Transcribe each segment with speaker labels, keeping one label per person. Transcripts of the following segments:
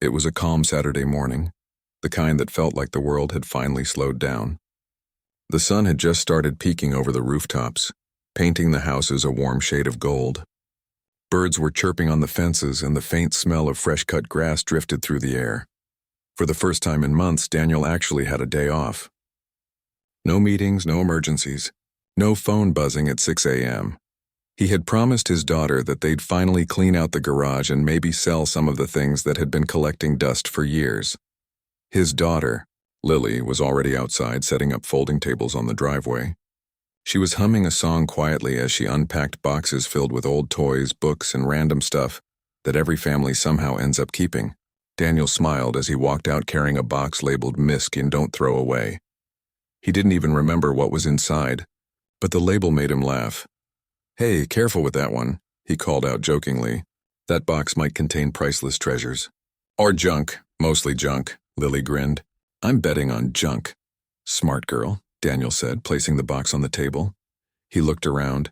Speaker 1: It was a calm Saturday morning, the kind that felt like the world had finally slowed down. The sun had just started peeking over the rooftops, painting the houses a warm shade of gold. Birds were chirping on the fences, and the faint smell of fresh-cut grass drifted through the air. For the first time in months, Daniel actually had a day off. No meetings, no emergencies, no phone buzzing at 6 a.m. He had promised his daughter that they'd finally clean out the garage and maybe sell some of the things that had been collecting dust for years. His daughter, Lily, was already outside setting up folding tables on the driveway. She was humming a song quietly as she unpacked boxes filled with old toys, books, and random stuff that every family somehow ends up keeping. Daniel smiled as he walked out carrying a box labeled "Misc" and "Don't Throw Away." He didn't even remember what was inside, but the label made him laugh. "Hey, careful with that one," he called out jokingly. "That box might contain priceless treasures." "Or junk, mostly junk," Lily grinned. "I'm betting on junk." "Smart girl," Daniel said, placing the box on the table. He looked around.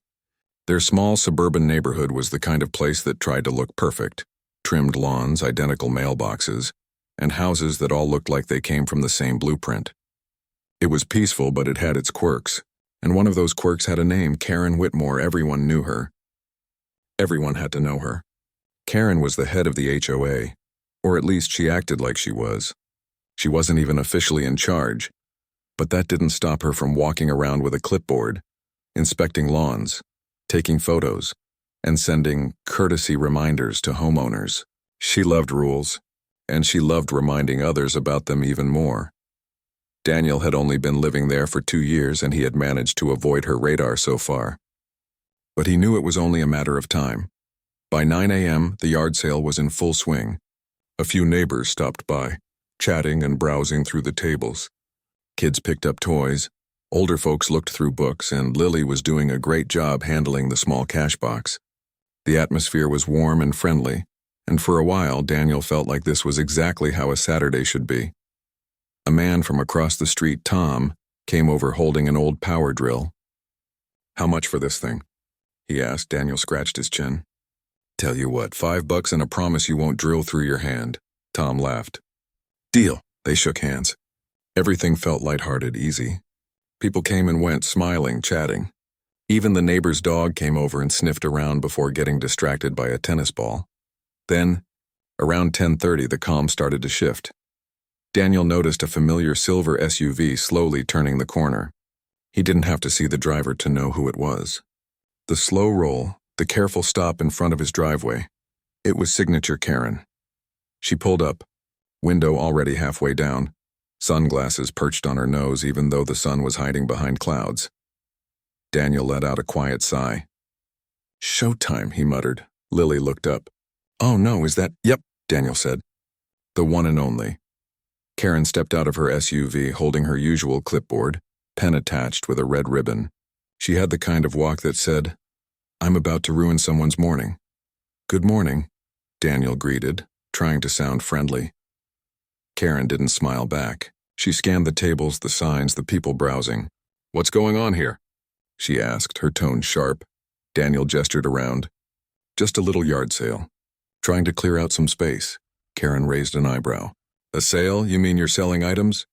Speaker 1: Their small suburban neighborhood was the kind of place that tried to look perfect. Trimmed lawns, identical mailboxes, and houses that all looked like they came from the same blueprint. It was peaceful, but it had its quirks, and one of those quirks had a name, Karen Whitmore. Everyone knew her. Everyone had to know her. Karen was the head of the HOA, or at least she acted like she was. She wasn't even officially in charge, but that didn't stop her from walking around with a clipboard, inspecting lawns, taking photos, and sending courtesy reminders to homeowners. She loved rules, and she loved reminding others about them even more. Daniel had only been living there for 2 years, and he had managed to avoid her radar so far. But he knew it was only a matter of time. By 9 a.m., the yard sale was in full swing. A few neighbors stopped by, chatting and browsing through the tables. Kids picked up toys, older folks looked through books, and Lily was doing a great job handling the small cash box. The atmosphere was warm and friendly, and for a while Daniel felt like this was exactly how a Saturday should be. A man from across the street, Tom, came over holding an old power drill. "How much for this thing?" he asked. Daniel scratched his chin. "Tell you what, $5 and a promise you won't drill through your hand." Tom laughed. "Deal." They shook hands. Everything felt lighthearted, easy. People came and went, smiling, chatting. Even the neighbor's dog came over and sniffed around before getting distracted by a tennis ball. Then, around 10:30, the calm started to shift. Daniel noticed a familiar silver SUV slowly turning the corner. He didn't have to see the driver to know who it was. The slow roll, the careful stop in front of his driveway. It was signature Karen. She pulled up, window already halfway down, sunglasses perched on her nose even though the sun was hiding behind clouds. Daniel let out a quiet sigh. "Showtime," he muttered. Lily looked up. "Oh no, is that—" "Yep," Daniel said. "The one and only." Karen stepped out of her SUV holding her usual clipboard, pen attached with a red ribbon. She had the kind of walk that said, "I'm about to ruin someone's morning." "Good morning," Daniel greeted, trying to sound friendly. Karen didn't smile back. She scanned the tables, the signs, the people browsing. "What's going on here?" she asked, her tone sharp. Daniel gestured around. "Just a little yard sale. Trying to clear out some space." Karen raised an eyebrow. "A sale? You mean you're selling items?"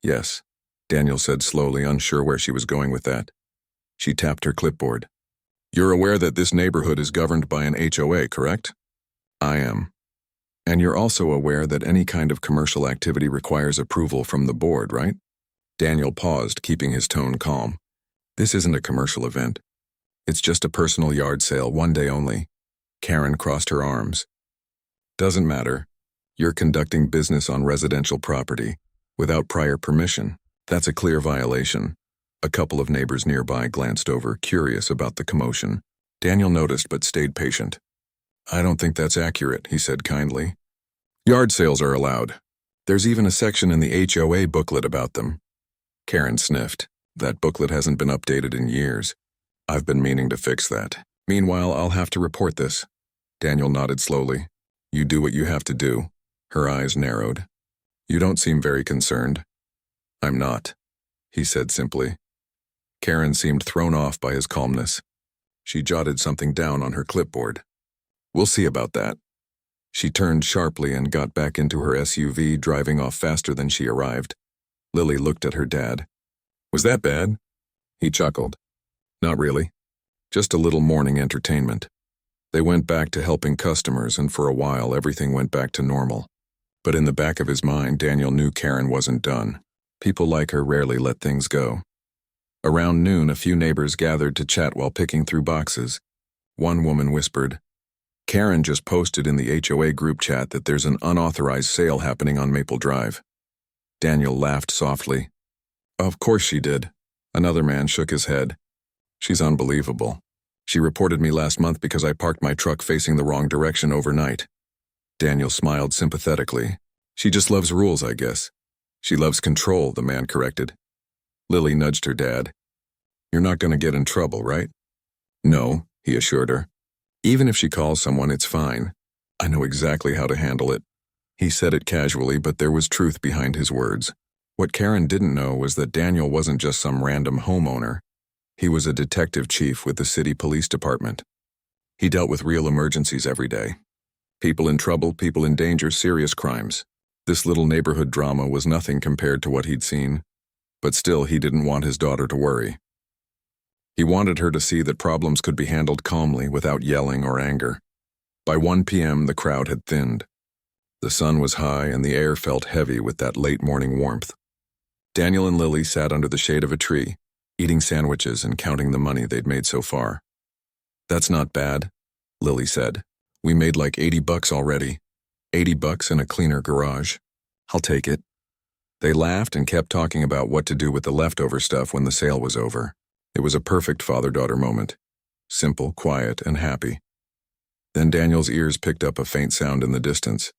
Speaker 1: "Yes," Daniel said slowly, unsure where she was going with that. She tapped her clipboard. "You're aware that this neighborhood is governed by an HOA, correct?" "I am." "And you're also aware that any kind of commercial activity requires approval from the board, right?" Daniel paused, keeping his tone calm. "This isn't a commercial event. It's just a personal yard sale, one day only." Karen crossed her arms. "Doesn't matter. You're conducting business on residential property, without prior permission. That's a clear violation." A couple of neighbors nearby glanced over, curious about the commotion. Daniel noticed but stayed patient. "I don't think that's accurate," he said kindly. "Yard sales are allowed. There's even a section in the HOA booklet about them." Karen sniffed. "That booklet hasn't been updated in years. I've been meaning to fix that. Meanwhile, I'll have to report this." Daniel nodded slowly. "You do what you have to do." Her eyes narrowed. "You don't seem very concerned." "I'm not," he said simply. Karen seemed thrown off by his calmness. She jotted something down on her clipboard. "We'll see about that." She turned sharply and got back into her SUV, driving off faster than she arrived. Lily looked at her dad. Was that bad? He chuckled. Not really. Just a little morning entertainment. They went back to helping customers, and for a while everything went back to normal. But in the back of his mind, Daniel knew Karen wasn't done. People like her rarely let things go. Around noon, a few neighbors gathered to chat while picking through boxes. One woman whispered, Karen just posted in the HOA group chat that there's an unauthorized sale happening on Maple Drive. Daniel laughed softly. Of course she did. Another man shook his head. She's unbelievable. She reported me last month because I parked my truck facing the wrong direction overnight. Daniel smiled sympathetically. She just loves rules, I guess. She loves control, the man corrected. Lily nudged her dad. You're not going to get in trouble, right? No, he assured her. Even if she calls someone, it's fine. I know exactly how to handle it. He said it casually, but there was truth behind his words. What Karen didn't know was that Daniel wasn't just some random homeowner. He was a detective chief with the city police department. He dealt with real emergencies every day. People in trouble, people in danger, serious crimes. This little neighborhood drama was nothing compared to what he'd seen. But still, he didn't want his daughter to worry. He wanted her to see that problems could be handled calmly without yelling or anger. By 1 p.m., the crowd had thinned. The sun was high and the air felt heavy with that late morning warmth. Daniel and Lily sat under the shade of a tree, eating sandwiches and counting the money they'd made so far. That's not bad, Lily said. We made like $80 already. $80 in a cleaner garage. I'll take it. They laughed and kept talking about what to do with the leftover stuff when the sale was over. It was a perfect father-daughter moment. Simple, quiet, and happy. Then Daniel's ears picked up a faint sound in the distance.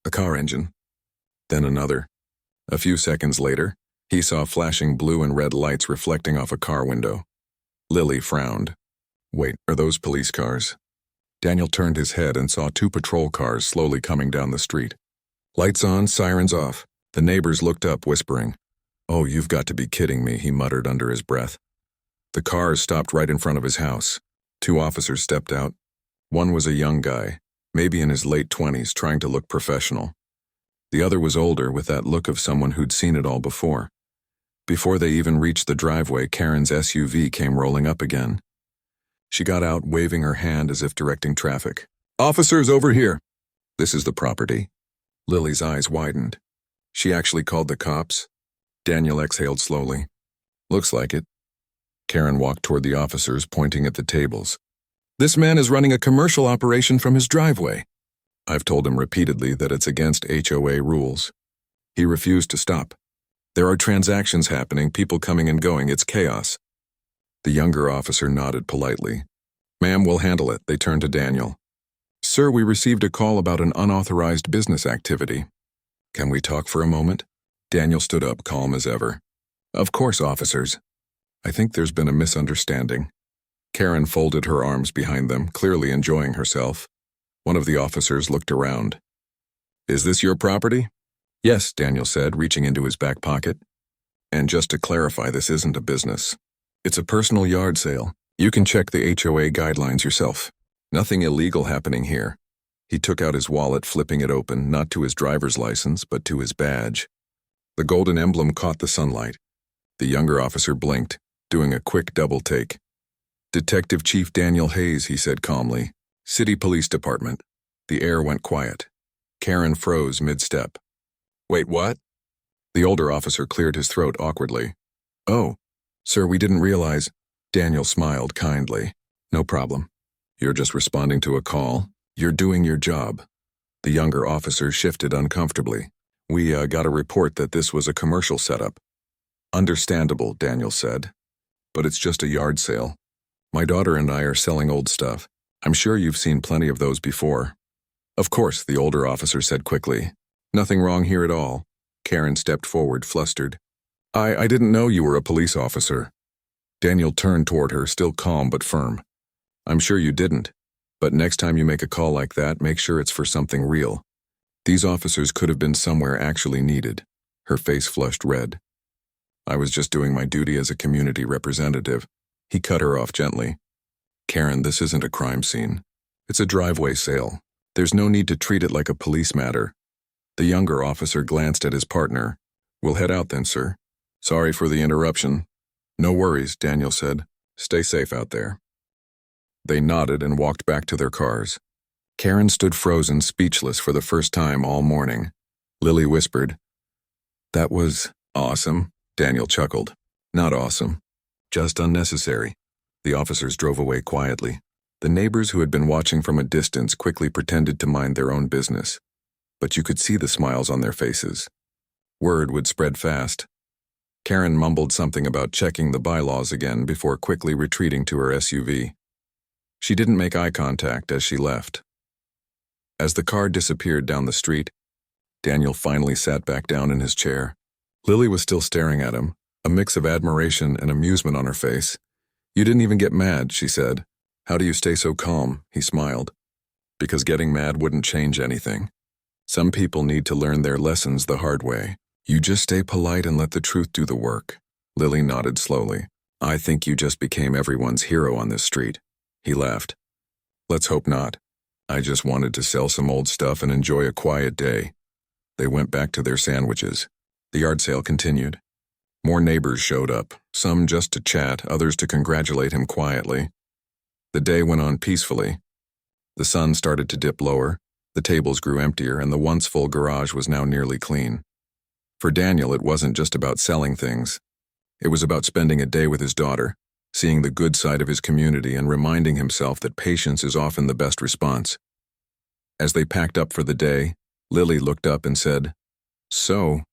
Speaker 1: A car engine. Then another. A few seconds later, he saw flashing blue and red lights reflecting off a car window. Lily frowned. Wait, are those police cars? Daniel turned his head and saw 2 patrol cars slowly coming down the street. Lights on, sirens off. The neighbors looked up, whispering. Oh, you've got to be kidding me, he muttered under his breath. The cars stopped right in front of his house. 2 officers stepped out. One was a young guy, maybe in his late 20s, trying to look professional. The other was older, with that look of someone who'd seen it all before. Before they even reached the driveway, Karen's SUV came rolling up again. She got out, waving her hand as if directing traffic. Officers, over here! This is the property. Lily's eyes widened. She actually called the cops? Daniel exhaled slowly. Looks like it. Karen walked toward the officers, pointing at the tables. This man is running a commercial operation from his driveway. I've told him repeatedly that it's against HOA rules. He refused to stop. There are transactions happening, people coming and going, it's chaos. The younger officer nodded politely. Ma'am, we'll handle it. They turned to Daniel. Sir, we received a call about an unauthorized business activity. Can we talk for a moment? Daniel stood up, calm as ever. Of course, officers. I think there's been a misunderstanding. Karen folded her arms behind them, clearly enjoying herself. One of the officers looked around. Is this your property? Yes, Daniel said, reaching into his back pocket. And just to clarify, this isn't a business. It's a personal yard sale. You can check the HOA guidelines yourself. Nothing illegal happening here. He took out his wallet, flipping it open, not to his driver's license, but to his badge. The golden emblem caught the sunlight. The younger officer blinked, doing a quick double take. Detective Chief Daniel Hayes, he said calmly. City Police Department. The air went quiet. Karen froze mid-step. Wait, what? The older officer cleared his throat awkwardly. Oh, sir, we didn't realize. Daniel smiled kindly. No problem. You're just responding to a call. You're doing your job. The younger officer shifted uncomfortably. We got a report that this was a commercial setup. Understandable, Daniel said. But it's just a yard sale. My daughter and I are selling old stuff. I'm sure you've seen plenty of those before. Of course, the older officer said quickly. Nothing wrong here at all. Karen stepped forward, flustered. I didn't know you were a police officer. Daniel turned toward her, still calm but firm. I'm sure you didn't. But next time you make a call like that, make sure it's for something real. These officers could have been somewhere actually needed. Her face flushed red. I was just doing my duty as a community representative. He cut her off gently. Karen, this isn't a crime scene. It's a driveway sale. There's no need to treat it like a police matter. The younger officer glanced at his partner. We'll head out then, sir. Sorry for the interruption. No worries, Daniel said. Stay safe out there. They nodded and walked back to their cars. Karen stood frozen, speechless for the first time all morning. Lily whispered, "That was awesome." Daniel chuckled. "Not awesome. Just unnecessary." The officers drove away quietly. The neighbors who had been watching from a distance quickly pretended to mind their own business. But you could see the smiles on their faces. Word would spread fast. Karen mumbled something about checking the bylaws again before quickly retreating to her SUV. She didn't make eye contact as she left. As the car disappeared down the street, Daniel finally sat back down in his chair. Lily was still staring at him, a mix of admiration and amusement on her face. "You didn't even get mad," she said. "How do you stay so calm?" He smiled. "Because getting mad wouldn't change anything. Some people need to learn their lessons the hard way. You just stay polite and let the truth do the work." Lily nodded slowly. "I think you just became everyone's hero on this street." He laughed. "Let's hope not. I just wanted to sell some old stuff and enjoy a quiet day." They went back to their sandwiches. The yard sale continued. More neighbors showed up, some just to chat, others to congratulate him quietly. The day went on peacefully. The sun started to dip lower, the tables grew emptier, and the once full garage was now nearly clean. For Daniel, it wasn't just about selling things. It was about spending a day with his daughter, seeing the good side of his community and reminding himself that patience is often the best response. As they packed up for the day, Lily looked up and said, "So,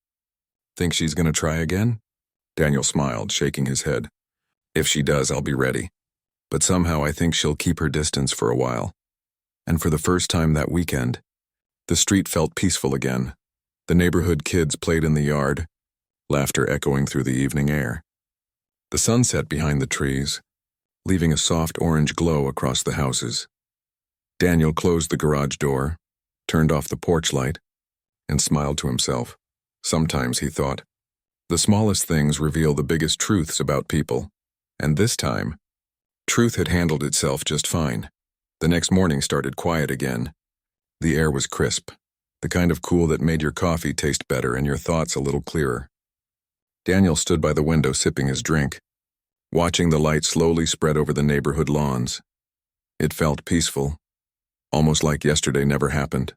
Speaker 1: think she's going to try again?" Daniel smiled, shaking his head. "If she does, I'll be ready. But somehow I think she'll keep her distance for a while." And for the first time that weekend, the street felt peaceful again. The neighborhood kids played in the yard, laughter echoing through the evening air. The sun set behind the trees, leaving a soft orange glow across the houses. Daniel closed the garage door, turned off the porch light, and smiled to himself. Sometimes, he thought, the smallest things reveal the biggest truths about people. And this time, truth had handled itself just fine. The next morning started quiet again. The air was crisp, the kind of cool that made your coffee taste better and your thoughts a little clearer. Daniel stood by the window sipping his drink, watching the light slowly spread over the neighborhood lawns. It felt peaceful, almost like yesterday never happened.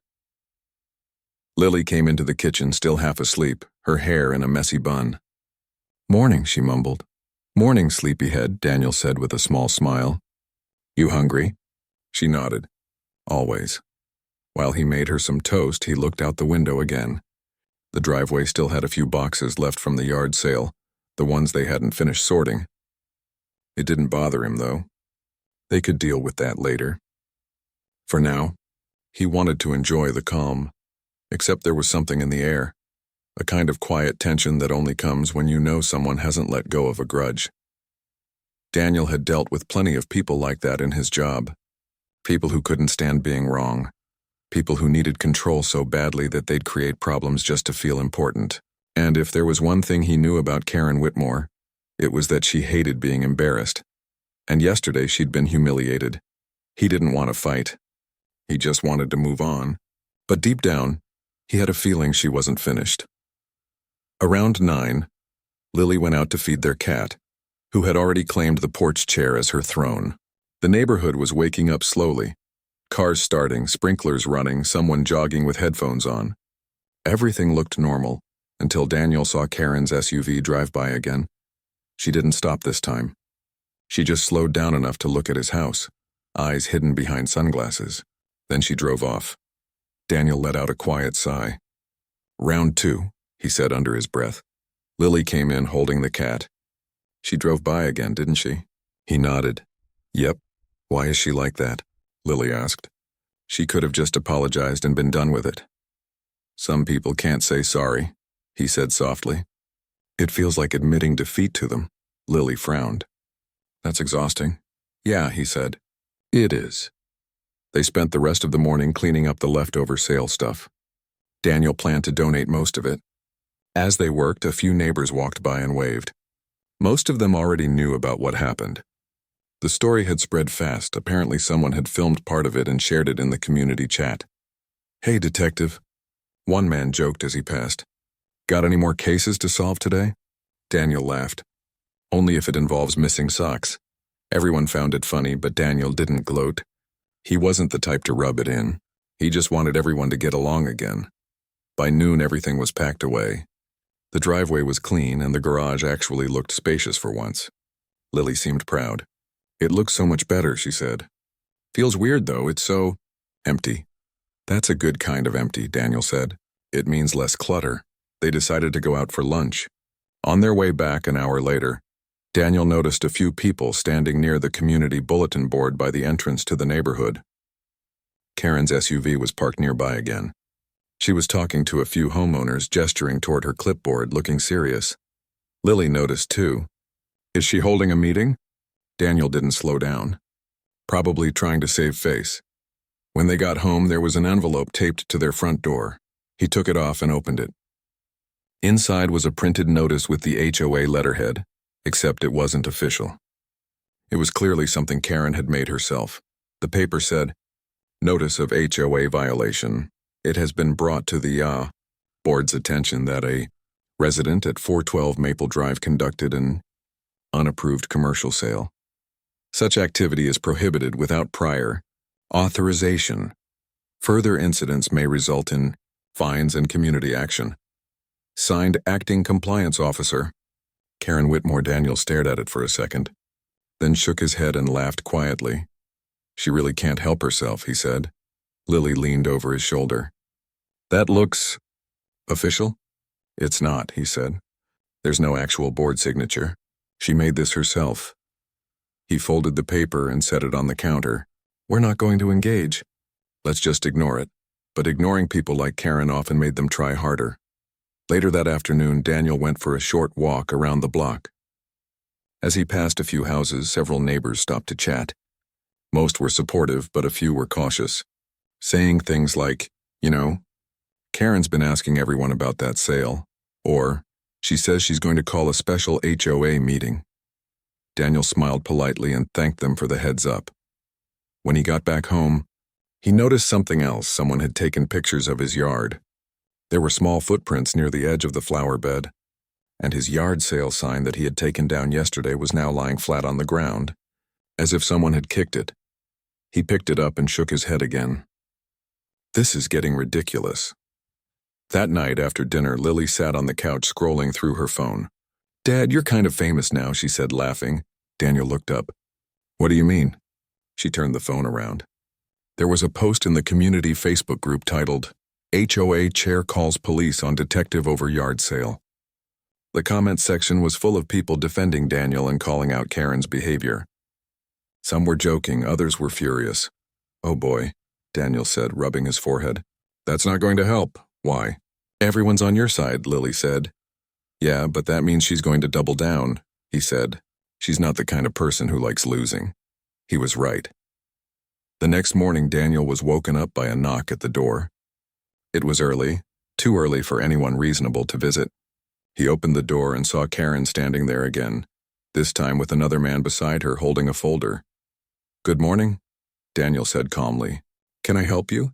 Speaker 1: Lily came into the kitchen, still half asleep, her hair in a messy bun. "Morning," she mumbled. "Morning, sleepyhead," Daniel said with a small smile. "You hungry?" She nodded. "Always." While he made her some toast, he looked out the window again. The driveway still had a few boxes left from the yard sale, the ones they hadn't finished sorting. It didn't bother him, though. They could deal with that later. For now, he wanted to enjoy the calm, except there was something in the air, a kind of quiet tension that only comes when you know someone hasn't let go of a grudge. Daniel had dealt with plenty of people like that in his job. People who couldn't stand being wrong. People who needed control so badly that they'd create problems just to feel important. And if there was one thing he knew about Karen Whitmore, it was that she hated being embarrassed. And yesterday she'd been humiliated. He didn't want to fight. He just wanted to move on. But deep down, he had a feeling she wasn't finished. Around 9, Lily went out to feed their cat, who had already claimed the porch chair as her throne. The neighborhood was waking up slowly. Cars starting, sprinklers running, someone jogging with headphones on. Everything looked normal, until Daniel saw Karen's SUV drive by again. She didn't stop this time. She just slowed down enough to look at his house, eyes hidden behind sunglasses. Then she drove off. Daniel let out a quiet sigh. "Round 2, he said under his breath. Lily came in holding the cat. "She drove by again, didn't she?" He nodded. "Yep. Why is she like that?" Lily asked. "She could have just apologized and been done with it." "Some people can't say sorry," he said softly. "It feels like admitting defeat to them." Lily frowned. "That's exhausting." "Yeah," he said. "It is." They spent the rest of the morning cleaning up the leftover sale stuff. Daniel planned to donate most of it. As they worked, a few neighbors walked by and waved. Most of them already knew about what happened. The story had spread fast. Apparently someone had filmed part of it and shared it in the community chat. "Hey, detective," one man joked as he passed. "Got any more cases to solve today?" Daniel laughed. "Only if it involves missing socks." Everyone found it funny, but Daniel didn't gloat. He wasn't the type to rub it in. He just wanted everyone to get along again. By noon, everything was packed away. The driveway was clean, and the garage actually looked spacious for once. Lily seemed proud. "It looks so much better," she said. "Feels weird, though. It's so empty." "That's a good kind of empty," Daniel said. "It means less clutter." They decided to go out for lunch. On their way back an hour later, Daniel noticed a few people standing near the community bulletin board by the entrance to the neighborhood. Karen's SUV was parked nearby again. She was talking to a few homeowners, gesturing toward her clipboard, looking serious. Lily noticed too. "Is she holding a meeting?" Daniel didn't slow down. Probably trying to save face. When they got home, there was an envelope taped to their front door. He took it off and opened it. Inside was a printed notice with the HOA letterhead, except it wasn't official. It was clearly something Karen had made herself. The paper said, "Notice of HOA violation. It has been brought to the board's attention that a resident at 412 Maple Drive conducted an unapproved commercial sale. Such activity is prohibited without prior authorization. Further incidents may result in fines and community action. Signed, Acting Compliance Officer." Karen Whitmore. Daniel stared at it for a second, then shook his head and laughed quietly. "She really can't help herself," he said. Lily leaned over his shoulder. "That looks official?" "It's not," he said. "There's no actual board signature. She made this herself." He folded the paper and set it on the counter. "We're not going to engage. Let's just ignore it." But ignoring people like Karen often made them try harder. Later that afternoon, Daniel went for a short walk around the block. As he passed a few houses, several neighbors stopped to chat. Most were supportive, but a few were cautious, saying things like, "Karen's been asking everyone about that sale," or, "She says she's going to call a special HOA meeting." Daniel smiled politely and thanked them for the heads up. When he got back home, he noticed something else. Someone had taken pictures of his yard. There were small footprints near the edge of the flower bed, and his yard sale sign that he had taken down yesterday was now lying flat on the ground, as if someone had kicked it. He picked it up and shook his head again. "This is getting ridiculous." That night after dinner, Lily sat on the couch scrolling through her phone. "Dad, you're kind of famous now," she said, laughing. Daniel looked up. "What do you mean?" She turned the phone around. There was a post in the community Facebook group titled, "HOA Chair Calls Police on Detective Over Yard Sale." The comment section was full of people defending Daniel and calling out Karen's behavior. Some were joking, others were furious. "Oh boy," Daniel said, rubbing his forehead. "That's not going to help." "Why?" "Everyone's on your side," Lily said. "Yeah, but that means she's going to double down," he said. "She's not the kind of person who likes losing." He was right. The next morning, Daniel was woken up by a knock at the door. It was early, too early for anyone reasonable to visit. He opened the door and saw Karen standing there again, this time with another man beside her holding a folder. "Good morning," Daniel said calmly. "Can I help you?"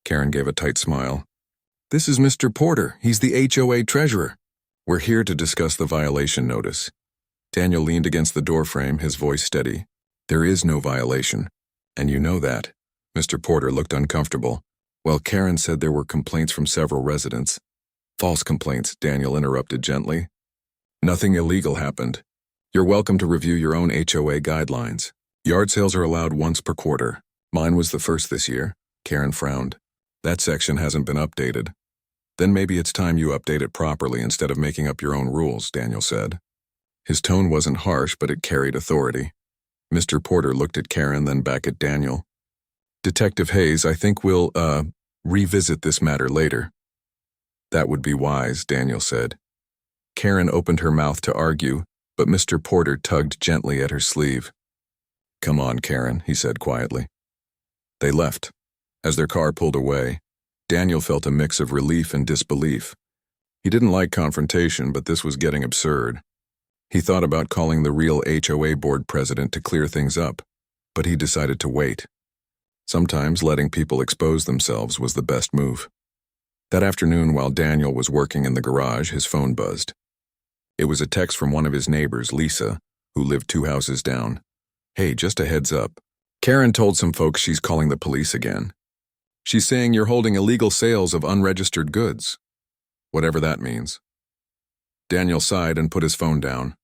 Speaker 1: Karen gave a tight smile. "This is Mr. Porter. He's the HOA treasurer. We're here to discuss the violation notice." Daniel leaned against the doorframe, his voice steady. "There is no violation, and you know that." Mr. Porter looked uncomfortable. "Well, Karen said there were complaints from several residents." "False complaints," Daniel interrupted gently. "Nothing illegal happened. You're welcome to review your own HOA guidelines. Yard sales are allowed once per quarter. Mine was the first this year." Karen frowned. "That section hasn't been updated." "Then maybe it's time you update it properly instead of making up your own rules," Daniel said. His tone wasn't harsh, but it carried authority. Mr. Porter looked at Karen, then back at Daniel. "Detective Hayes, I think we'll, revisit this matter later." "That would be wise," Daniel said. Karen opened her mouth to argue, but Mr. Porter tugged gently at her sleeve. "Come on, Karen," he said quietly. They left. As their car pulled away, Daniel felt a mix of relief and disbelief. He didn't like confrontation, but this was getting absurd. He thought about calling the real HOA board president to clear things up, but he decided to wait. Sometimes letting people expose themselves was the best move. That afternoon, while Daniel was working in the garage, his phone buzzed. It was a text from one of his neighbors, Lisa, who lived 2 houses down. "Hey, just a heads up. Karen told some folks she's calling the police again. She's saying you're holding illegal sales of unregistered goods." Whatever that means. Daniel sighed and put his phone down.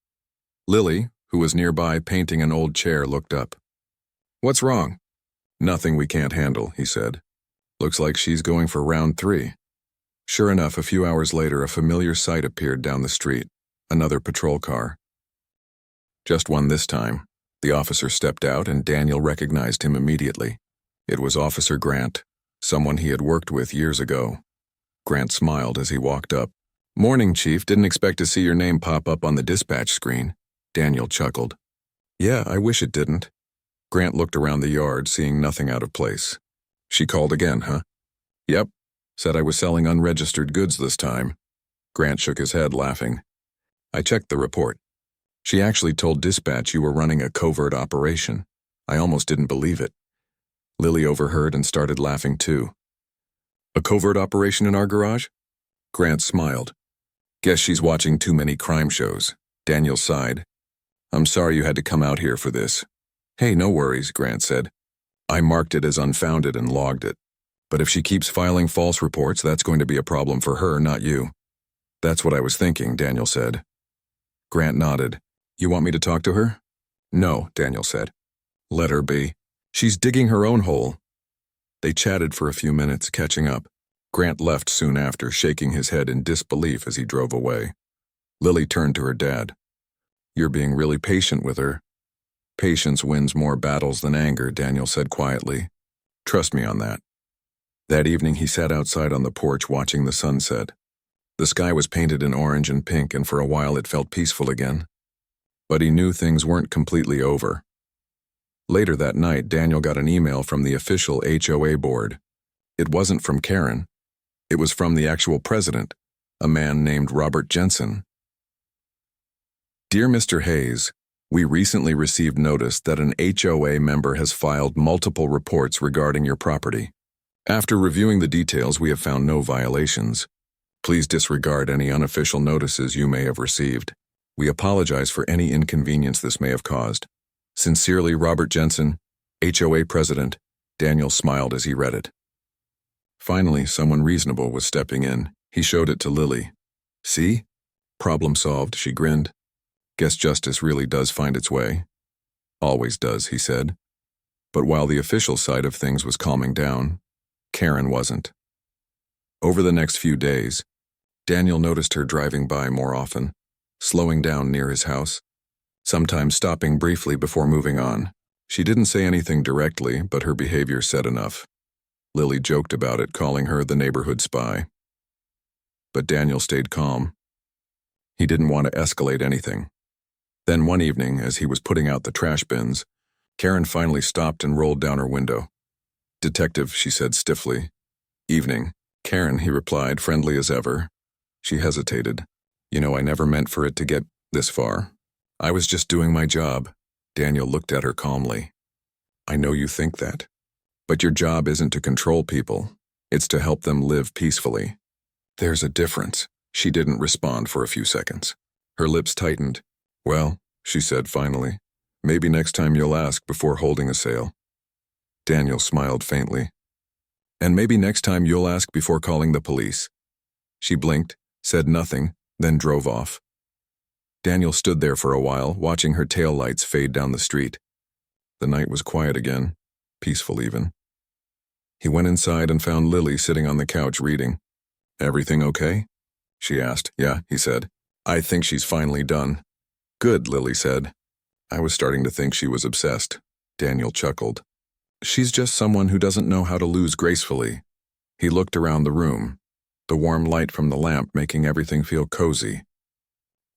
Speaker 1: Lily, who was nearby painting an old chair, looked up. "What's wrong?" "Nothing we can't handle," he said. "Looks like she's going for round 3. Sure enough, a few hours later, a familiar sight appeared down the street. Another patrol car. Just one this time. The officer stepped out and Daniel recognized him immediately. It was Officer Grant, someone he had worked with years ago. Grant smiled as he walked up. "Morning, Chief. Didn't expect to see your name pop up on the dispatch screen." Daniel chuckled. "Yeah, I wish it didn't." Grant looked around the yard, seeing nothing out of place. "She called again, huh?" "Yep. Said I was selling unregistered goods this time." Grant shook his head, laughing. "I checked the report. She actually told dispatch you were running a covert operation. I almost didn't believe it." Lily overheard and started laughing too. "A covert operation in our garage?" Grant smiled. "Guess she's watching too many crime shows." Daniel sighed. "I'm sorry you had to come out here for this." "Hey, no worries," Grant said. "I marked it as unfounded and logged it. But if she keeps filing false reports, that's going to be a problem for her, not you." "That's what I was thinking," Daniel said. Grant nodded. "You want me to talk to her?" "No," Daniel said. "Let her be. She's digging her own hole." They chatted for a few minutes, catching up. Grant left soon after, shaking his head in disbelief as he drove away. Lily turned to her dad. "You're being really patient with her." "Patience wins more battles than anger," Daniel said quietly. "Trust me on that." That evening he sat outside on the porch watching the sunset. The sky was painted in orange and pink, and for a while it felt peaceful again. But he knew things weren't completely over. Later that night, Daniel got an email from the official HOA board. It wasn't from Karen. It was from the actual president, a man named Robert Jensen. "Dear Mr. Hayes, we recently received notice that an HOA member has filed multiple reports regarding your property. After reviewing the details, we have found no violations. Please disregard any unofficial notices you may have received. We apologize for any inconvenience this may have caused. Sincerely, Robert Jensen, HOA President." Daniel smiled as he read it. Finally, someone reasonable was stepping in. He showed it to Lily. "See? Problem solved," she grinned. "Guess justice really does find its way." "Always does," he said. But while the official side of things was calming down, Karen wasn't. Over the next few days, Daniel noticed her driving by more often, slowing down near his house, sometimes stopping briefly before moving on. She didn't say anything directly, but her behavior said enough. Lily joked about it, calling her the neighborhood spy. But Daniel stayed calm. He didn't want to escalate anything. Then one evening, as he was putting out the trash bins, Karen finally stopped and rolled down her window. "Detective," she said stiffly. "Evening." "Karen," he replied, friendly as ever. She hesitated. "You know, I never meant for it to get this far. I was just doing my job." Daniel looked at her calmly. "I know you think that. But your job isn't to control people. It's to help them live peacefully." "There's a difference." She didn't respond for a few seconds. Her lips tightened. "Well," she said finally, "maybe next time you'll ask before holding a sale." Daniel smiled faintly. "And maybe next time you'll ask before calling the police." She blinked, said nothing, then drove off. Daniel stood there for a while, watching her taillights fade down the street. The night was quiet again, peaceful even. He went inside and found Lily sitting on the couch reading. "Everything okay?" she asked. "Yeah," he said. "I think she's finally done." "Good," Lily said. "I was starting to think she was obsessed." Daniel chuckled. "She's just someone who doesn't know how to lose gracefully." He looked around the room, the warm light from the lamp making everything feel cozy.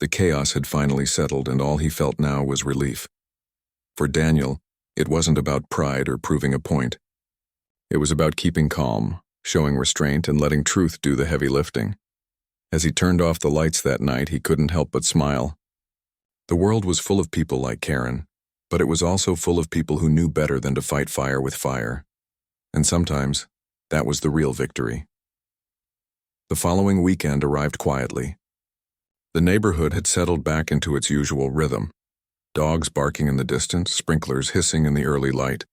Speaker 1: The chaos had finally settled, and all he felt now was relief. For Daniel, it wasn't about pride or proving a point. It was about keeping calm, showing restraint, and letting truth do the heavy lifting. As he turned off the lights that night, he couldn't help but smile. The world was full of people like Karen, but it was also full of people who knew better than to fight fire with fire. And sometimes, that was the real victory. The following weekend arrived quietly. The neighborhood had settled back into its usual rhythm. Dogs barking in the distance, sprinklers hissing in the early light,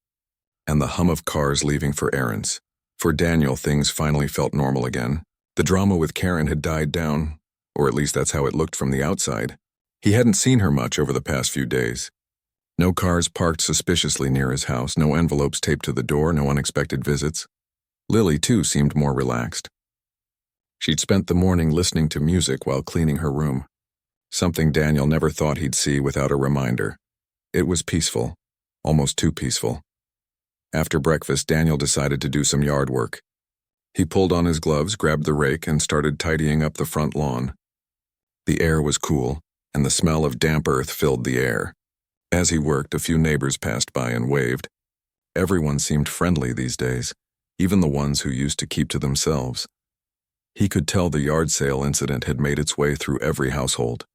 Speaker 1: and the hum of cars leaving for errands. For Daniel, things finally felt normal again. The drama with Karen had died down, or at least that's how it looked from the outside. He hadn't seen her much over the past few days. No cars parked suspiciously near his house, no envelopes taped to the door, no unexpected visits. Lily, too, seemed more relaxed. She'd spent the morning listening to music while cleaning her room, something Daniel never thought he'd see without a reminder. It was peaceful, almost too peaceful. After breakfast, Daniel decided to do some yard work. He pulled on his gloves, grabbed the rake, and started tidying up the front lawn. The air was cool, and the smell of damp earth filled the air. As he worked, a few neighbors passed by and waved. Everyone seemed friendly these days, even the ones who used to keep to themselves. He could tell the yard sale incident had made its way through every household.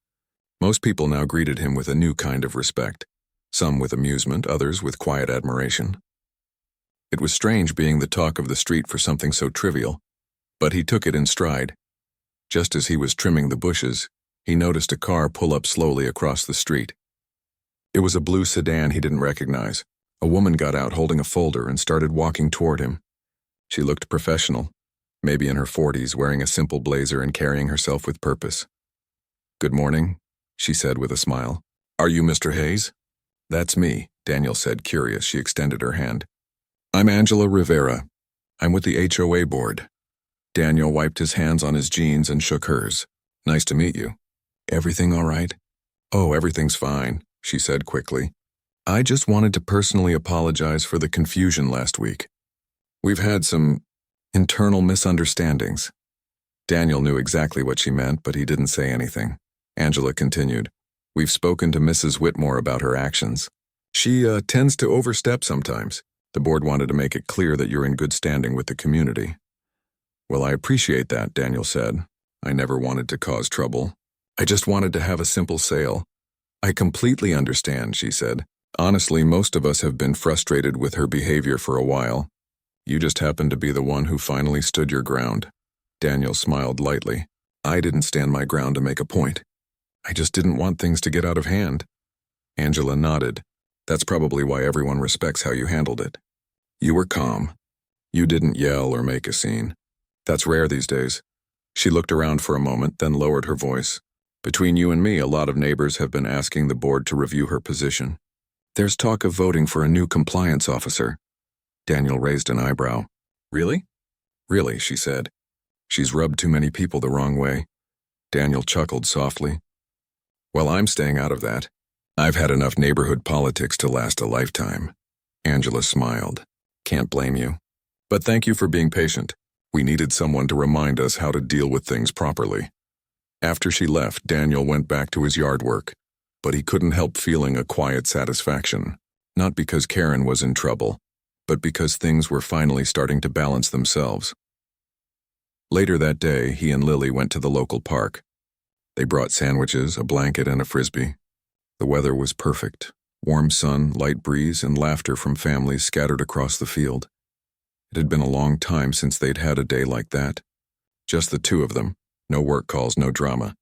Speaker 1: Most people now greeted him with a new kind of respect, some with amusement, others with quiet admiration. It was strange being the talk of the street for something so trivial, but he took it in stride. Just as he was trimming the bushes, he noticed a car pull up slowly across the street. It was a blue sedan he didn't recognize. A woman got out holding a folder and started walking toward him. She looked professional, maybe in her 40s, wearing a simple blazer and carrying herself with purpose. "Good morning," she said with a smile. "Are you Mr. Hayes?" "That's me," Daniel said, curious. She extended her hand. "I'm Angela Rivera. I'm with the HOA board." Daniel wiped his hands on his jeans and shook hers. "Nice to meet you. Everything all right?" "Oh, everything's fine," she said quickly. "I just wanted to personally apologize for the confusion last week. We've had some internal misunderstandings." Daniel knew exactly what she meant, but he didn't say anything. Angela continued, "We've spoken to Mrs. Whitmore about her actions. She tends to overstep sometimes. The board wanted to make it clear that you're in good standing with the community." "Well, I appreciate that," Daniel said. "I never wanted to cause trouble. I just wanted to have a simple sale." "I completely understand," she said. "Honestly, most of us have been frustrated with her behavior for a while. You just happened to be the one who finally stood your ground." Daniel smiled lightly. "I didn't stand my ground to make a point. I just didn't want things to get out of hand." Angela nodded. "That's probably why everyone respects how you handled it. You were calm. You didn't yell or make a scene. That's rare these days." She looked around for a moment, then lowered her voice. "Between you and me, a lot of neighbors have been asking the board to review her position. There's talk of voting for a new compliance officer." Daniel raised an eyebrow. "Really?" "Really," she said. "She's rubbed too many people the wrong way." Daniel chuckled softly. "Well, I'm staying out of that. I've had enough neighborhood politics to last a lifetime." Angela smiled. "Can't blame you. But thank you for being patient. We needed someone to remind us how to deal with things properly." After she left, Daniel went back to his yard work, but he couldn't help feeling a quiet satisfaction, not because Karen was in trouble, but because things were finally starting to balance themselves. Later that day, he and Lily went to the local park. They brought sandwiches, a blanket, and a frisbee. The weather was perfect. Warm sun, light breeze, and laughter from families scattered across the field. It had been a long time since they'd had a day like that. Just the two of them, no work calls, no drama.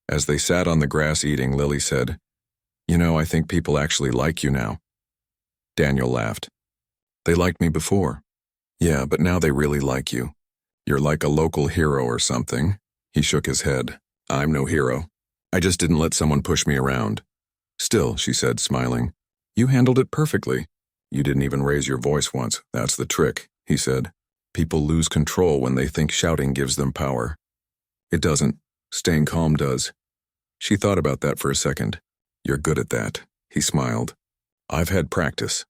Speaker 1: As they sat on the grass eating, Lily said, "You know, I think people actually like you now." Daniel laughed. "They liked me before." "Yeah, but now they really like you. You're like a local hero or something." He shook his head. "I'm no hero. I just didn't let someone push me around." "Still," she said, smiling, "you handled it perfectly. You didn't even raise your voice once. That's the trick," he said. "People lose control when they think shouting gives them power. It doesn't. Staying calm does." She thought about that for a second. "You're good at that," he smiled. "I've had practice."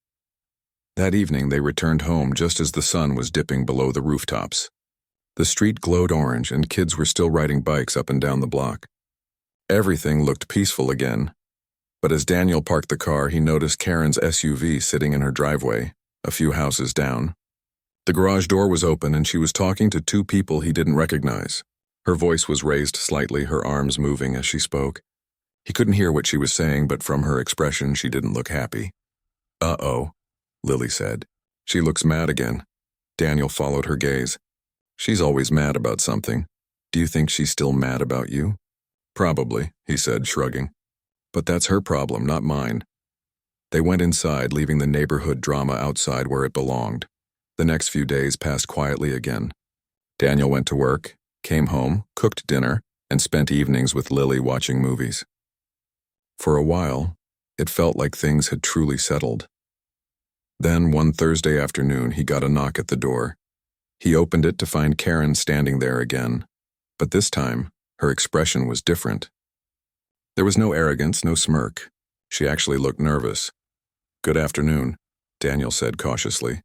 Speaker 1: That evening they returned home just as the sun was dipping below the rooftops. The street glowed orange and kids were still riding bikes up and down the block. Everything looked peaceful again. But as Daniel parked the car, he noticed Karen's SUV sitting in her driveway, a few houses down. The garage door was open and she was talking to two people he didn't recognize. Her voice was raised slightly, her arms moving as she spoke. He couldn't hear what she was saying, but from her expression she didn't look happy. "Uh-oh," Lily said. She looks mad again. Daniel followed her gaze. She's always mad about something. Do you think she's still mad about you? Probably, he said, shrugging. But that's her problem, not mine. They went inside, leaving the neighborhood drama outside where it belonged. The next few days passed quietly again. Daniel went to work, came home, cooked dinner, and spent evenings with Lily watching movies. For a while, it felt like things had truly settled. Then, one Thursday afternoon, he got a knock at the door. He opened it to find Karen standing there again. But this time, her expression was different. There was no arrogance, no smirk. She actually looked nervous. "Good afternoon," Daniel said cautiously.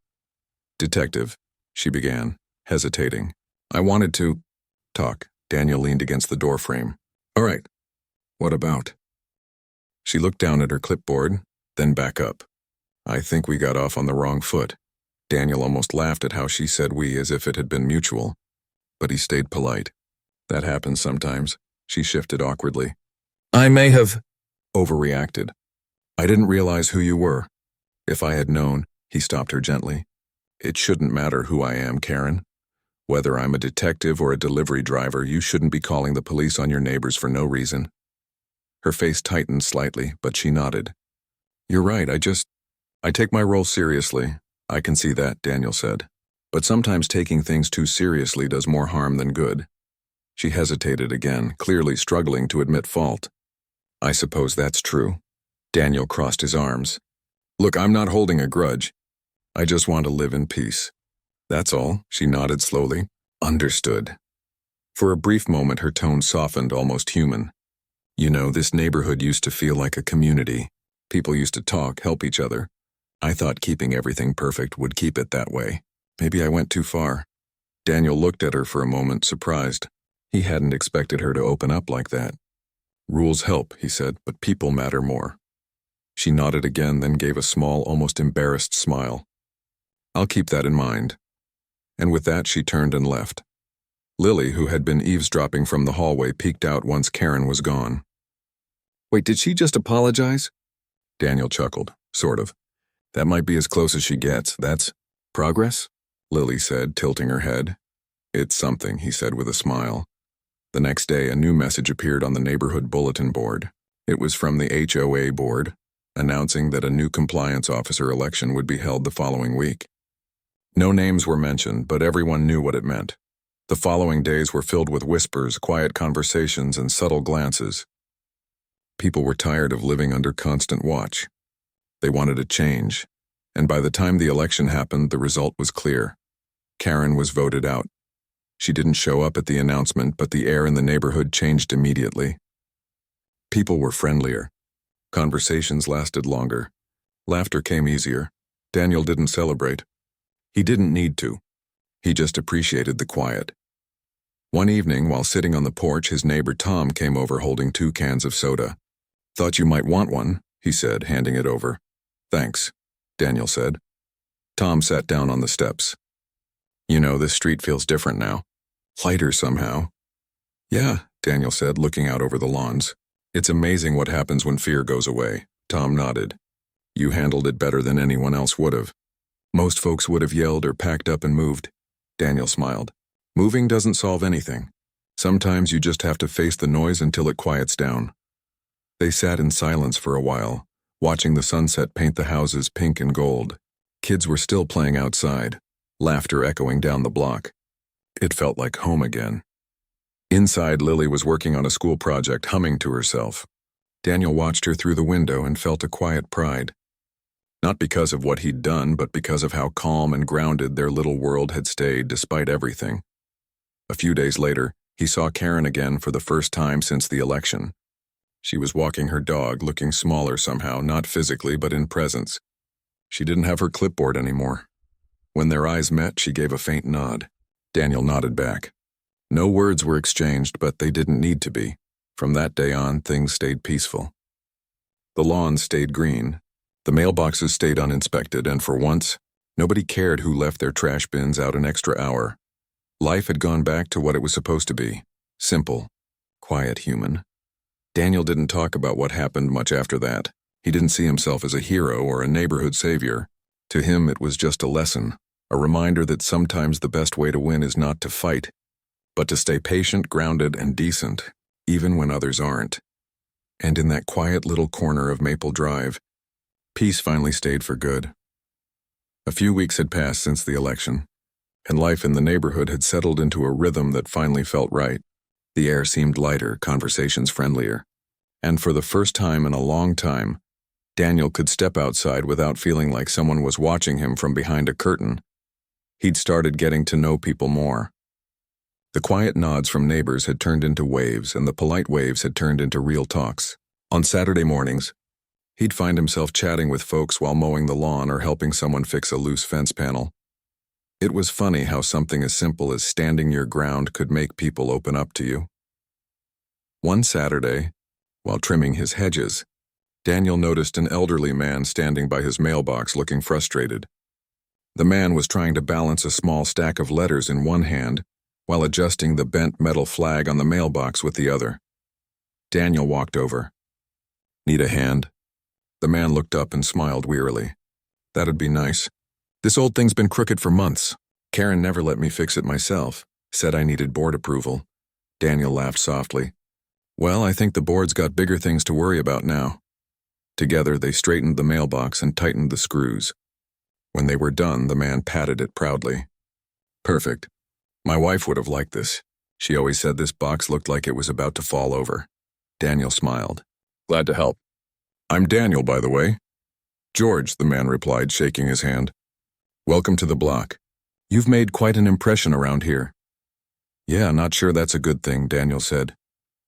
Speaker 1: "Detective," she began, hesitating. "I wanted to talk." Daniel leaned against the doorframe. "All right. What about?" She looked down at her clipboard, then back up. "I think we got off on the wrong foot." Daniel almost laughed at how she said we as if it had been mutual. But he stayed polite. "That happens sometimes." She shifted awkwardly. "I may have overreacted. I didn't realize who you were. If I had known," he stopped her gently. "It shouldn't matter who I am, Karen. Whether I'm a detective or a delivery driver, you shouldn't be calling the police on your neighbors for no reason." Her face tightened slightly, but she nodded. "You're right, I take my role seriously. I can see that," Daniel said. "But sometimes taking things too seriously does more harm than good." She hesitated again, clearly struggling to admit fault. "I suppose that's true." Daniel crossed his arms. "Look, I'm not holding a grudge. I just want to live in peace. That's all," she nodded slowly. "Understood." For a brief moment her tone softened, almost human. "You know, this neighborhood used to feel like a community. People used to talk, help each other. I thought keeping everything perfect would keep it that way. Maybe I went too far." Daniel looked at her for a moment, surprised. He hadn't expected her to open up like that. "Rules help," he said, "but people matter more." She nodded again, then gave a small, almost embarrassed smile. "I'll keep that in mind." And with that, she turned and left. Lily, who had been eavesdropping from the hallway, peeked out once Karen was gone. "Wait, did she just apologize?" Daniel chuckled. "Sort of. That might be as close as she gets. That's progress?" Lily said, tilting her head. "It's something," he said with a smile. The next day, a new message appeared on the neighborhood bulletin board. It was from the HOA board, announcing that a new compliance officer election would be held the following week. No names were mentioned, but everyone knew what it meant. The following days were filled with whispers, quiet conversations, and subtle glances. People were tired of living under constant watch. They wanted a change, and by the time the election happened, the result was clear. Karen was voted out. She didn't show up at the announcement, but the air in the neighborhood changed immediately. People were friendlier. Conversations lasted longer. Laughter came easier. Daniel didn't celebrate. He didn't need to. He just appreciated the quiet. One evening, while sitting on the porch, his neighbor Tom came over holding 2 cans of soda. "Thought you might want one," he said, handing it over. "Thanks," Daniel said. Tom sat down on the steps. "You know, this street feels different now. Lighter somehow." "Yeah," Daniel said, looking out over the lawns. "It's amazing what happens when fear goes away." Tom nodded. "You handled it better than anyone else would have." "Most folks would have yelled or packed up and moved." Daniel smiled. "Moving doesn't solve anything. Sometimes you just have to face the noise until it quiets down." They sat in silence for a while, watching the sunset paint the houses pink and gold. Kids were still playing outside, laughter echoing down the block. It felt like home again. Inside, Lily was working on a school project, humming to herself. Daniel watched her through the window and felt a quiet pride. Not because of what he'd done, but because of how calm and grounded their little world had stayed despite everything. A few days later, he saw Karen again for the first time since the election. She was walking her dog, looking smaller somehow, not physically but in presence. She didn't have her clipboard anymore. When their eyes met, she gave a faint nod. Daniel nodded back. No words were exchanged, but they didn't need to be. From that day on, things stayed peaceful. The lawns stayed green. The mailboxes stayed uninspected, and for once, nobody cared who left their trash bins out an extra hour. Life had gone back to what it was supposed to be. Simple, quiet, human. Daniel didn't talk about what happened much after that. He didn't see himself as a hero or a neighborhood savior. To him, it was just a lesson, a reminder that sometimes the best way to win is not to fight, but to stay patient, grounded, and decent, even when others aren't. And in that quiet little corner of Maple Drive, peace finally stayed for good. A few weeks had passed since the election, and life in the neighborhood had settled into a rhythm that finally felt right. The air seemed lighter, conversations friendlier, and for the first time in a long time, Daniel could step outside without feeling like someone was watching him from behind a curtain. He'd started getting to know people more. The quiet nods from neighbors had turned into waves, and the polite waves had turned into real talks. On Saturday mornings, he'd find himself chatting with folks while mowing the lawn or helping someone fix a loose fence panel. It was funny how something as simple as standing your ground could make people open up to you. One Saturday, while trimming his hedges, Daniel noticed an elderly man standing by his mailbox looking frustrated. The man was trying to balance a small stack of letters in one hand while adjusting the bent metal flag on the mailbox with the other. Daniel walked over. "Need a hand?" The man looked up and smiled wearily. "That'd be nice. This old thing's been crooked for months. Karen never let me fix it myself, said I needed board approval." Daniel laughed softly. "Well, I think the board's got bigger things to worry about now." Together, they straightened the mailbox and tightened the screws. When they were done, the man patted it proudly. "Perfect. My wife would have liked this. She always said this box looked like it was about to fall over." Daniel smiled. "Glad to help. I'm Daniel, by the way." "George," the man replied, shaking his hand. "Welcome to the block. You've made quite an impression around here." "Yeah, not sure that's a good thing," Daniel said.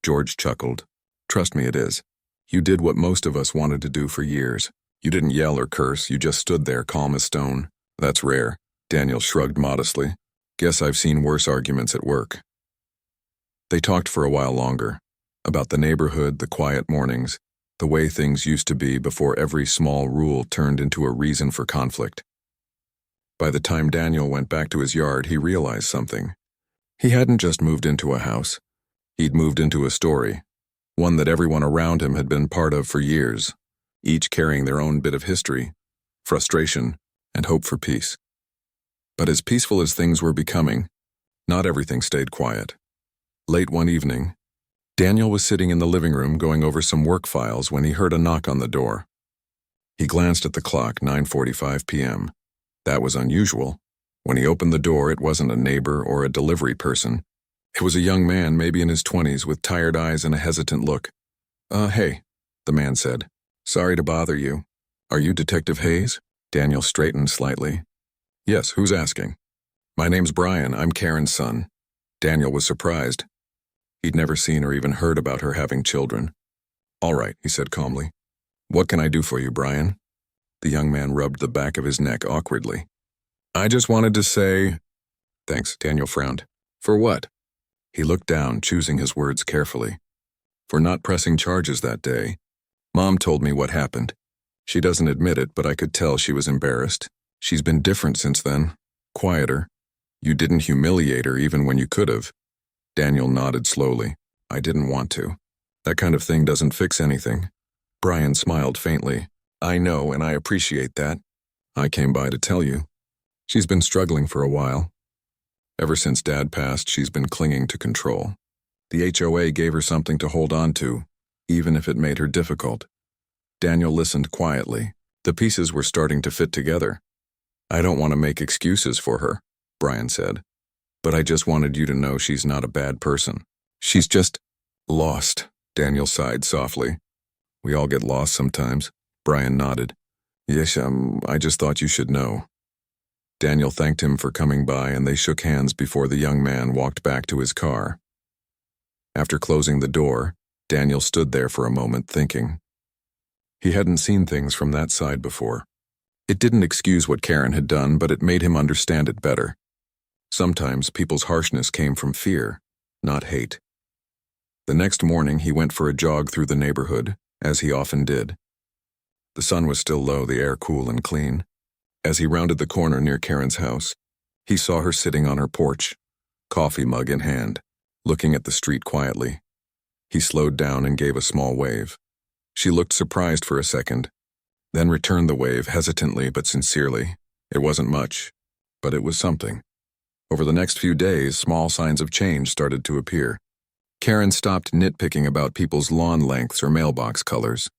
Speaker 1: George chuckled. "Trust me, it is. You did what most of us wanted to do for years. You didn't yell or curse, you just stood there calm as stone. That's rare." Daniel shrugged modestly. "Guess I've seen worse arguments at work." They talked for a while longer, about the neighborhood, the quiet mornings, the way things used to be before every small rule turned into a reason for conflict. By the time Daniel went back to his yard, he realized something. He hadn't just moved into a house. He'd moved into a story, one that everyone around him had been part of for years, each carrying their own bit of history, frustration, and hope for peace. But as peaceful as things were becoming, not everything stayed quiet. Late one evening, Daniel was sitting in the living room going over some work files when he heard a knock on the door. He glanced at the clock, 9:45 p.m. That was unusual. When he opened the door, it wasn't a neighbor or a delivery person. It was a young man, maybe in his 20s, with tired eyes and a hesitant look. Hey," the man said. "Sorry to bother you. Are you Detective Hayes?" Daniel straightened slightly. "Yes, who's asking?" "My name's Brian. I'm Karen's son." Daniel was surprised. He'd never seen or even heard about her having children. "All right," he said calmly. "What can I do for you, Brian?" The young man rubbed the back of his neck awkwardly. "I just wanted to say—" "Thanks," Daniel frowned. "For what?" He looked down, choosing his words carefully. "For not pressing charges that day. Mom told me what happened. She doesn't admit it, but I could tell she was embarrassed. She's been different since then, quieter. You didn't humiliate her even when you could have." Daniel nodded slowly. "I didn't want to. That kind of thing doesn't fix anything." Brian smiled faintly. "I know, and I appreciate that. I came by to tell you. She's been struggling for a while. Ever since Dad passed, she's been clinging to control. The HOA gave her something to hold on to, even if it made her difficult." Daniel listened quietly. The pieces were starting to fit together. "I don't want to make excuses for her," Brian said. "But I just wanted you to know she's not a bad person. She's just lost." Daniel sighed softly. "We all get lost sometimes." Brian nodded. "Yes, I just thought you should know." Daniel thanked him for coming by, and they shook hands before the young man walked back to his car. After closing the door, Daniel stood there for a moment thinking. He hadn't seen things from that side before. It didn't excuse what Karen had done, but it made him understand it better. Sometimes people's harshness came from fear, not hate. The next morning, he went for a jog through the neighborhood, as he often did. The sun was still low, the air cool and clean. As he rounded the corner near Karen's house, he saw her sitting on her porch, coffee mug in hand, looking at the street quietly. He slowed down and gave a small wave. She looked surprised for a second, then returned the wave hesitantly but sincerely. It wasn't much, but it was something. Over the next few days, small signs of change started to appear. Karen stopped nitpicking about people's lawn lengths or mailbox colors.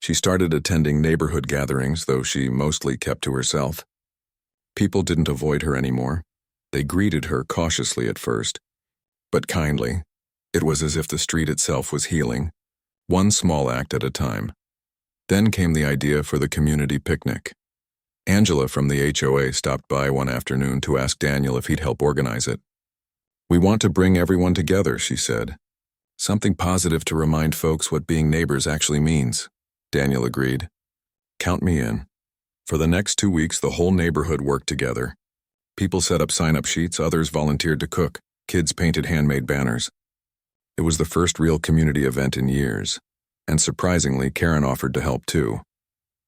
Speaker 1: She started attending neighborhood gatherings, though she mostly kept to herself. People didn't avoid her anymore. They greeted her cautiously at first, but kindly. It was as if the street itself was healing, one small act at a time. Then came the idea for the community picnic. Angela from the HOA stopped by one afternoon to ask Daniel if he'd help organize it. "We want to bring everyone together," she said. "Something positive to remind folks what being neighbors actually means." Daniel agreed. "Count me in." For the next 2 weeks, the whole neighborhood worked together. People set up sign-up sheets, others volunteered to cook, kids painted handmade banners. It was the first real community event in years, and surprisingly, Karen offered to help too.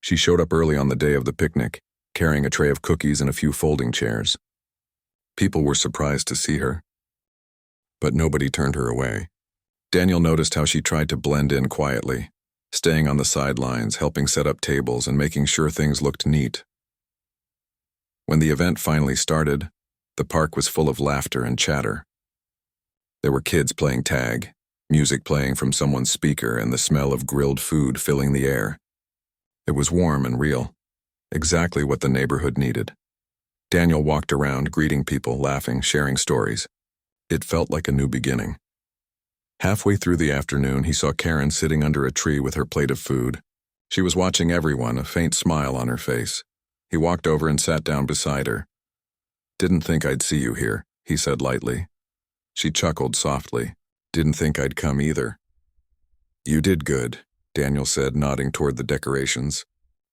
Speaker 1: She showed up early on the day of the picnic, carrying a tray of cookies and a few folding chairs. People were surprised to see her, but nobody turned her away. Daniel noticed how she tried to blend in quietly, staying on the sidelines, helping set up tables, and making sure things looked neat. When the event finally started, the park was full of laughter and chatter. There were kids playing tag, music playing from someone's speaker, and the smell of grilled food filling the air. It was warm and real, exactly what the neighborhood needed. Daniel walked around, greeting people, laughing, sharing stories. It felt like a new beginning. Halfway through the afternoon, he saw Karen sitting under a tree with her plate of food. She was watching everyone, a faint smile on her face. He walked over and sat down beside her. "Didn't think I'd see you here," he said lightly. She chuckled softly. "Didn't think I'd come either." "You did good," Daniel said, nodding toward the decorations.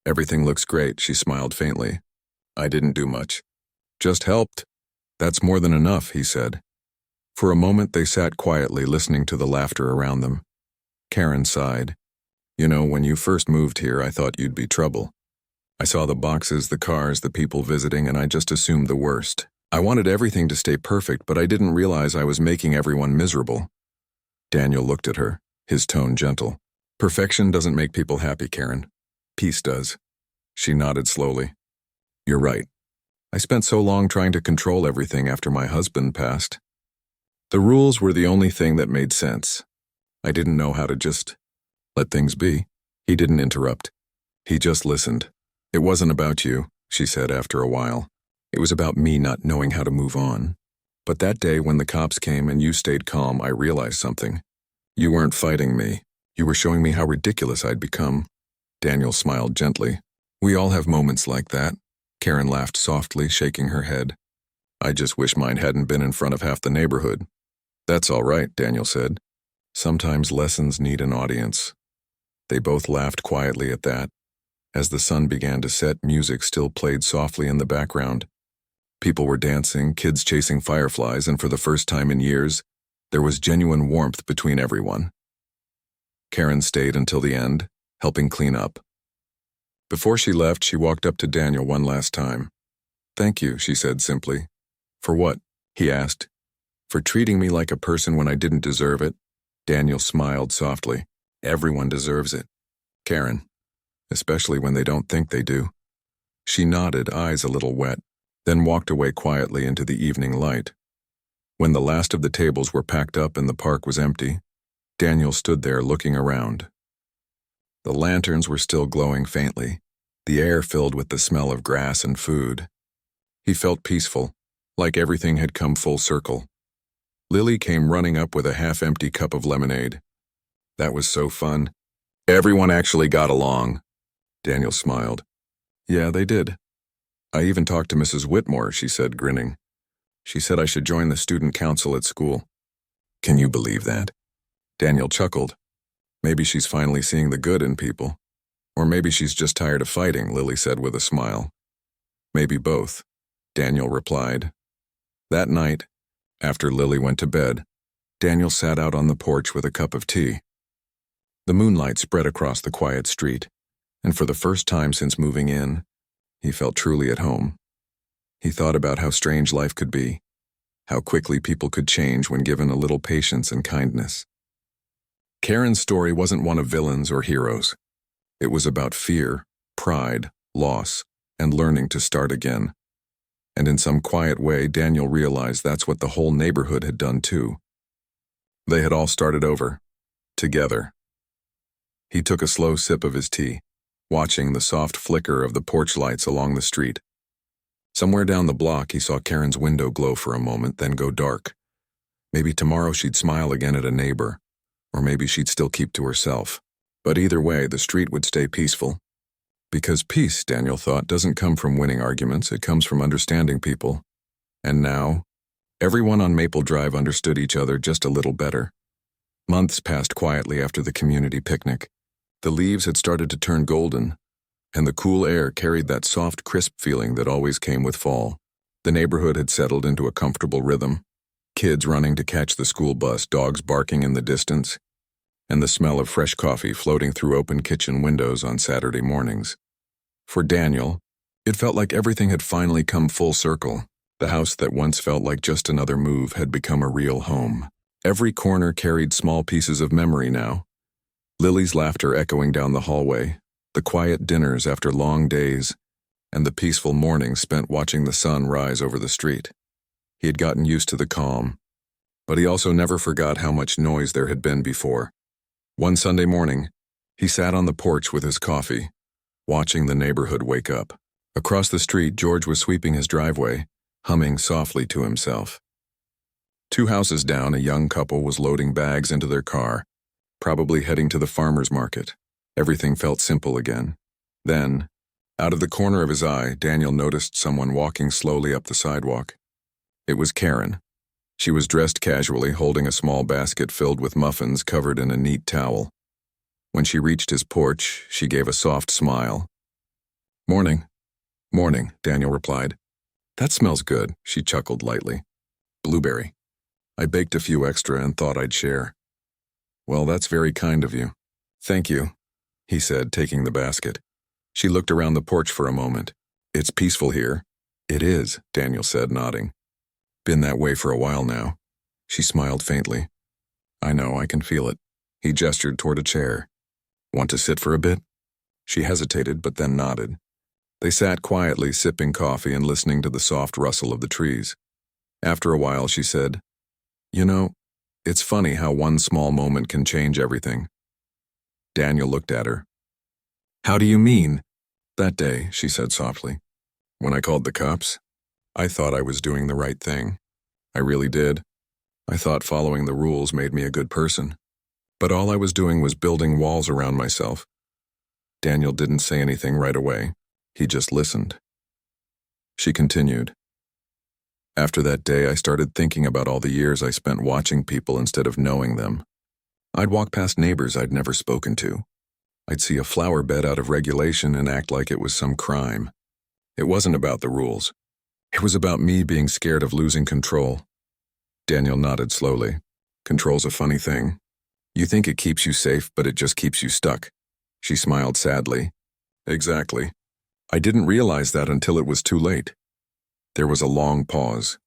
Speaker 1: "Everything looks great," she smiled faintly. "I didn't do much. Just helped." "That's more than enough," he said. For a moment they sat quietly, listening to the laughter around them. Karen sighed. "You know, when you first moved here, I thought you'd be trouble. I saw the boxes, the cars, the people visiting, and I just assumed the worst. I wanted everything to stay perfect, but I didn't realize I was making everyone miserable." Daniel looked at her, his tone gentle. "Perfection doesn't make people happy, Karen. Peace does." She nodded slowly. "You're right. I spent so long trying to control everything after my husband passed. The rules were the only thing that made sense. I didn't know how to just let things be." He didn't interrupt. He just listened. "It wasn't about you," she said after a while. "It was about me not knowing how to move on. But that day when the cops came and you stayed calm, I realized something. You weren't fighting me. You were showing me how ridiculous I'd become." Daniel smiled gently. "We all have moments like that." Karen laughed softly, shaking her head. "I just wish mine hadn't been in front of half the neighborhood." "That's all right," Daniel said. "Sometimes lessons need an audience." They both laughed quietly at that. As the sun began to set, music still played softly in the background. People were dancing, kids chasing fireflies, and for the first time in years, there was genuine warmth between everyone. Karen stayed until the end, helping clean up. Before she left, she walked up to Daniel one last time. "Thank you," she said simply. "For what?" he asked. "For treating me like a person when I didn't deserve it." Daniel smiled softly. "Everyone deserves it, Karen, especially when they don't think they do." She nodded, eyes a little wet, then walked away quietly into the evening light. When the last of the tables were packed up and the park was empty, Daniel stood there looking around. The lanterns were still glowing faintly, the air filled with the smell of grass and food. He felt peaceful, like everything had come full circle. Lily came running up with a half-empty cup of lemonade. "That was so fun. Everyone actually got along." Daniel smiled. "Yeah, they did. I even talked to Mrs. Whitmore," she said, grinning. "She said I should join the student council at school." "Can you believe that?" Daniel chuckled. "Maybe she's finally seeing the good in people. Or maybe she's just tired of fighting," Lily said with a smile. "Maybe both," Daniel replied. That night, after Lily went to bed, Daniel sat out on the porch with a cup of tea. The moonlight spread across the quiet street, and for the first time since moving in, he felt truly at home. He thought about how strange life could be, how quickly people could change when given a little patience and kindness. Karen's story wasn't one of villains or heroes. It was about fear, pride, loss, and learning to start again. And in some quiet way, Daniel realized that's what the whole neighborhood had done too. They had all started over, together. He took a slow sip of his tea, watching the soft flicker of the porch lights along the street. Somewhere down the block, he saw Karen's window glow for a moment, then go dark. Maybe tomorrow she'd smile again at a neighbor, or maybe she'd still keep to herself. But either way, the street would stay peaceful. Because peace, Daniel thought, doesn't come from winning arguments, it comes from understanding people. And now, everyone on Maple Drive understood each other just a little better. Months passed quietly after the community picnic. The leaves had started to turn golden, and the cool air carried that soft, crisp feeling that always came with fall. The neighborhood had settled into a comfortable rhythm. Kids running to catch the school bus, dogs barking in the distance, and the smell of fresh coffee floating through open kitchen windows on Saturday mornings. For Daniel, it felt like everything had finally come full circle. The house that once felt like just another move had become a real home. Every corner carried small pieces of memory now. Lily's laughter echoing down the hallway, the quiet dinners after long days, and the peaceful mornings spent watching the sun rise over the street. He had gotten used to the calm, but he also never forgot how much noise there had been before. One Sunday morning, he sat on the porch with his coffee, watching the neighborhood wake up. Across the street, George was sweeping his driveway, humming softly to himself. 2 houses down, a young couple was loading bags into their car, probably heading to the farmer's market. Everything felt simple again. Then, out of the corner of his eye, Daniel noticed someone walking slowly up the sidewalk. It was Karen. She was dressed casually, holding a small basket filled with muffins covered in a neat towel. When she reached his porch, she gave a soft smile. "Morning." "Morning," Daniel replied. "That smells good," she chuckled lightly. "Blueberry. I baked a few extra and thought I'd share." "Well, that's very kind of you." "Thank you," he said, taking the basket. She looked around the porch for a moment. "It's peaceful here." "It is," Daniel said, nodding. "Been that way for a while now." She smiled faintly. "I know, I can feel it." He gestured toward a chair. "Want to sit for a bit?" She hesitated, but then nodded. They sat quietly, sipping coffee and listening to the soft rustle of the trees. After a while, she said, "You know, it's funny how one small moment can change everything." Daniel looked at her. "How do you mean?" "That day," she said softly, "when I called the cops, I thought I was doing the right thing. I really did. I thought following the rules made me a good person. But all I was doing was building walls around myself." Daniel didn't say anything right away. He just listened. She continued. "After that day, I started thinking about all the years I spent watching people instead of knowing them. I'd walk past neighbors I'd never spoken to. I'd see a flower bed out of regulation and act like it was some crime. It wasn't about the rules. It was about me being scared of losing control." Daniel nodded slowly. "Control's a funny thing. You think it keeps you safe, but it just keeps you stuck." She smiled sadly. "Exactly. I didn't realize that until it was too late." There was a long pause.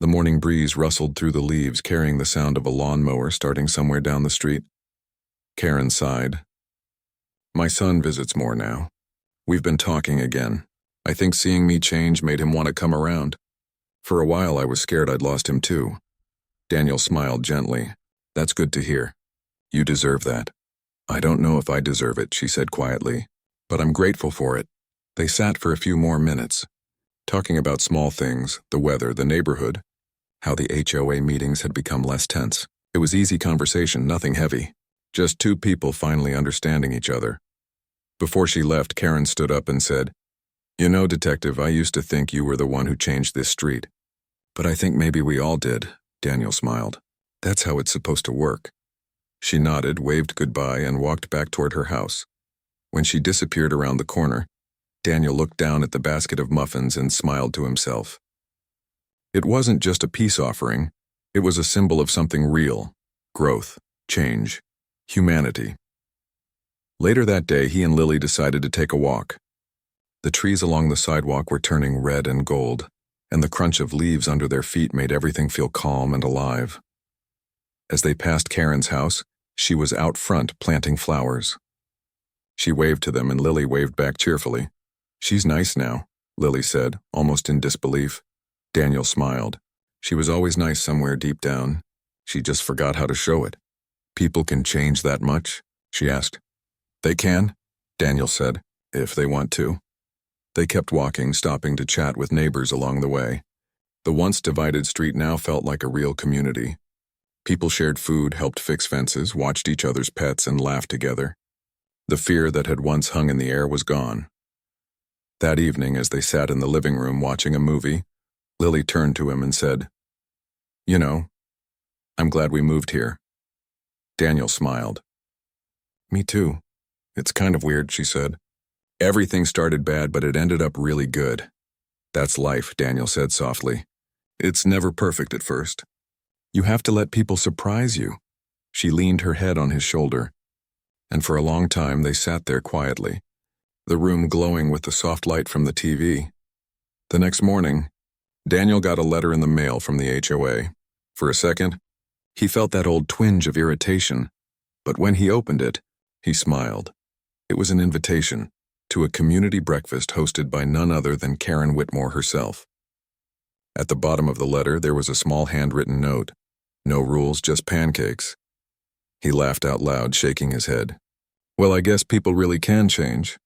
Speaker 1: The morning breeze rustled through the leaves, carrying the sound of a lawnmower starting somewhere down the street. Karen sighed. "My son visits more now. We've been talking again. I think seeing me change made him want to come around. For a while I was scared I'd lost him too." Daniel smiled gently. "That's good to hear. You deserve that." "I don't know if I deserve it," she said quietly, "but I'm grateful for it." They sat for a few more minutes, talking about small things, the weather, the neighborhood, how the HOA meetings had become less tense. It was easy conversation, nothing heavy. Just 2 people finally understanding each other. Before she left, Karen stood up and said, "You know, Detective, I used to think you were the one who changed this street. But I think maybe we all did." Daniel smiled. "That's how it's supposed to work." She nodded, waved goodbye, and walked back toward her house. When she disappeared around the corner, Daniel looked down at the basket of muffins and smiled to himself. It wasn't just a peace offering. It was a symbol of something real: growth, change, humanity. Later that day, he and Lily decided to take a walk. The trees along the sidewalk were turning red and gold, and the crunch of leaves under their feet made everything feel calm and alive. As they passed Karen's house, she was out front planting flowers. She waved to them and Lily waved back cheerfully. "She's nice now," Lily said, almost in disbelief. Daniel smiled. She was always nice somewhere deep down. She just forgot how to show it. "People can change that much?" she asked. "They can," Daniel said, "if they want to." They kept walking, stopping to chat with neighbors along the way. The once divided street now felt like a real community. People shared food, helped fix fences, watched each other's pets, and laughed together. The fear that had once hung in the air was gone. That evening, as they sat in the living room watching a movie, Lily turned to him and said, "You know, I'm glad we moved here." Daniel smiled. "Me too. It's kind of weird," she said. "Everything started bad, but it ended up really good." "That's life," Daniel said softly. "It's never perfect at first. You have to let people surprise you." She leaned her head on his shoulder, and for a long time they sat there quietly, the room glowing with the soft light from the TV. The next morning, Daniel got a letter in the mail from the HOA. For a second, he felt that old twinge of irritation, but when he opened it, he smiled. It was an invitation to a community breakfast hosted by none other than Karen Whitmore herself. At the bottom of the letter, there was a small handwritten note. "No rules, just pancakes." He laughed out loud, shaking his head. "Well, I guess people really can change."